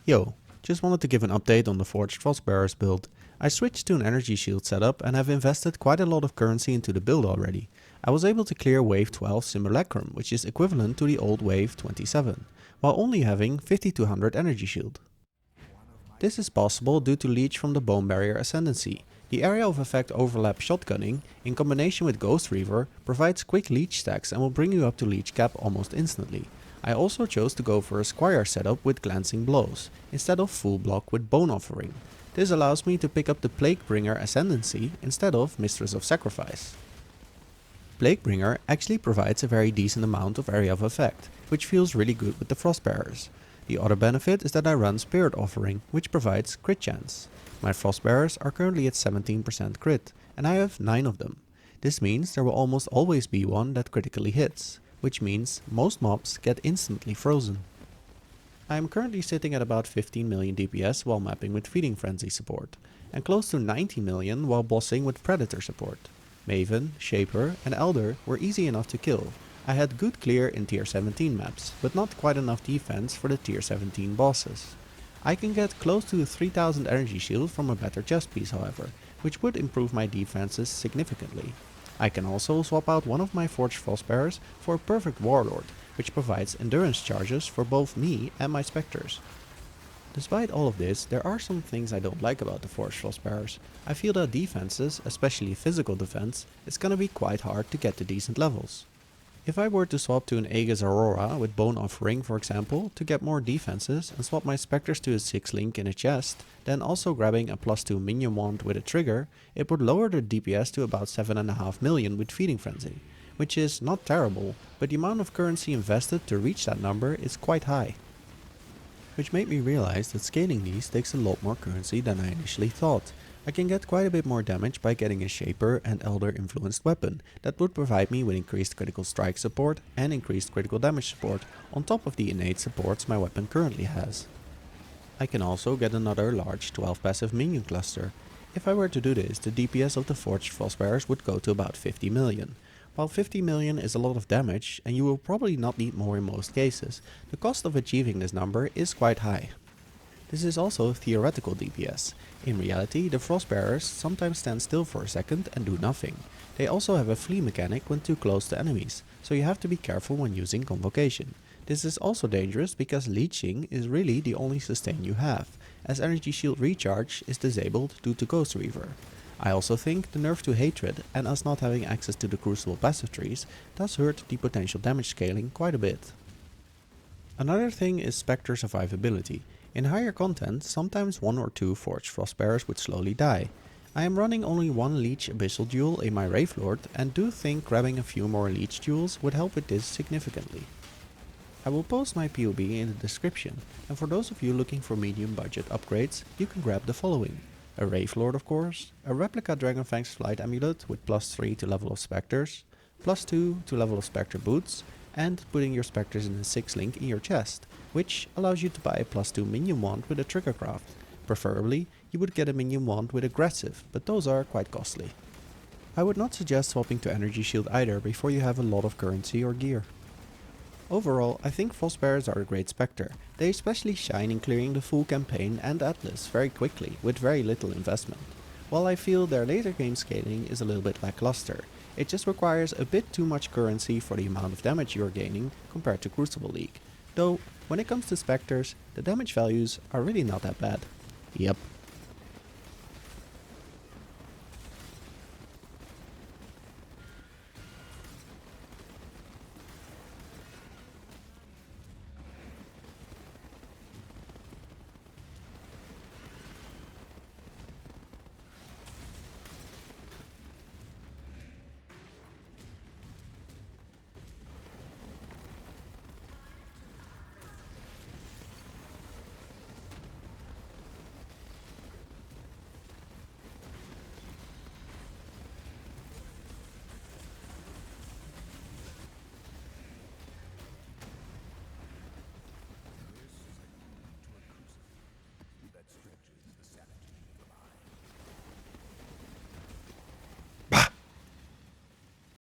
Yo, just wanted to give an update on the Forged Frostbearers build. I switched to an energy shield setup and have invested quite a lot of currency into the build already. I was able to clear wave 12 Simulacrum, which is equivalent to the old wave 27, while only having 5200 energy shield. This is possible due to leech from the Bone Barrier Ascendancy. The area of effect overlap shotgunning, in combination with Ghost Reaver, provides quick leech stacks and will bring you up to leech cap almost instantly. I also chose to go for a Squire setup with Glancing Blows, instead of full block with Bone Offering. This allows me to pick up the Plaguebringer Ascendancy instead of Mistress of Sacrifice. Plaguebringer actually provides a very decent amount of area of effect, which feels really good with the Frostbearers. The other benefit is that I run Spirit Offering, which provides crit chance. My Frostbearers are currently at 17% crit, and I have 9 of them. This means there will almost always be one that critically hits, which means most mobs get instantly frozen. I am currently sitting at about 15 million DPS while mapping with Feeding Frenzy support, and close to 90 million while bossing with Predator support. Maven, Shaper and Elder were easy enough to kill. I had good clear in tier 17 maps, but not quite enough defense for the tier 17 bosses. I can get close to a 3000 energy shield from a better chest piece however, which would improve my defenses significantly. I can also swap out one of my Forged Frostbearers for a perfect Warlord, which provides endurance charges for both me and my Spectres. Despite all of this, there are some things I don't like about the Forged Frostbearers. I feel that defenses, especially physical defense, is gonna be quite hard to get to decent levels. If I were to swap to an Aegis Aurora with Bone Offering for example, to get more defenses and swap my Spectres to a 6-link in a chest, then also grabbing a +2 minion wand with a trigger, it would lower the DPS to about 7.5 million with Feeding Frenzy, which is not terrible, but the amount of currency invested to reach that number is quite high. Which made me realize that scaling these takes a lot more currency than I initially thought. I can get quite a bit more damage by getting a Shaper and Elder influenced weapon that would provide me with increased critical strike support and increased critical damage support on top of the innate supports my weapon currently has. I can also get another large 12 passive minion cluster. If I were to do this, the DPS of the Forged Frostbearers would go to about 50 million. While 50 million is a lot of damage and you will probably not need more in most cases, the cost of achieving this number is quite high. This is also theoretical DPS. In reality, the Frostbearers sometimes stand still for a second and do nothing. They also have a flee mechanic when too close to enemies, so you have to be careful when using Convocation. This is also dangerous because leeching is really the only sustain you have, as energy shield recharge is disabled due to Ghost Reaver. I also think the nerf to Hatred and us not having access to the Crucible passive trees does hurt the potential damage scaling quite a bit. Another thing is Spectre survivability. In higher content, sometimes 1 or 2 Forged Frostbearers would slowly die. I am running only 1 Leech Abyssal Jewel in my Wraithlord and do think grabbing a few more Leech Jewels would help with this significantly. I will post my PoE in the description, and for those of you looking for medium budget upgrades, you can grab the following. A Wraithlord of course, a replica Dragonfang's Flight Amulet with +3 to level of Spectres, +2 to level of Spectre boots, and putting your Spectres in a 6-link in your chest, which allows you to buy a +2 minion wand with a trigger craft. Preferably, you would get a minion wand with aggressive, but those are quite costly. I would not suggest swapping to energy shield either before you have a lot of currency or gear. Overall, I think Frostbearers are a great Spectre. They especially shine in clearing the full campaign and Atlas very quickly with very little investment. While I feel their later game scaling is a little bit lackluster, it just requires a bit too much currency for the amount of damage you are gaining compared to Crucible League. Though, when it comes to Spectres, the damage values are really not that bad. Yep.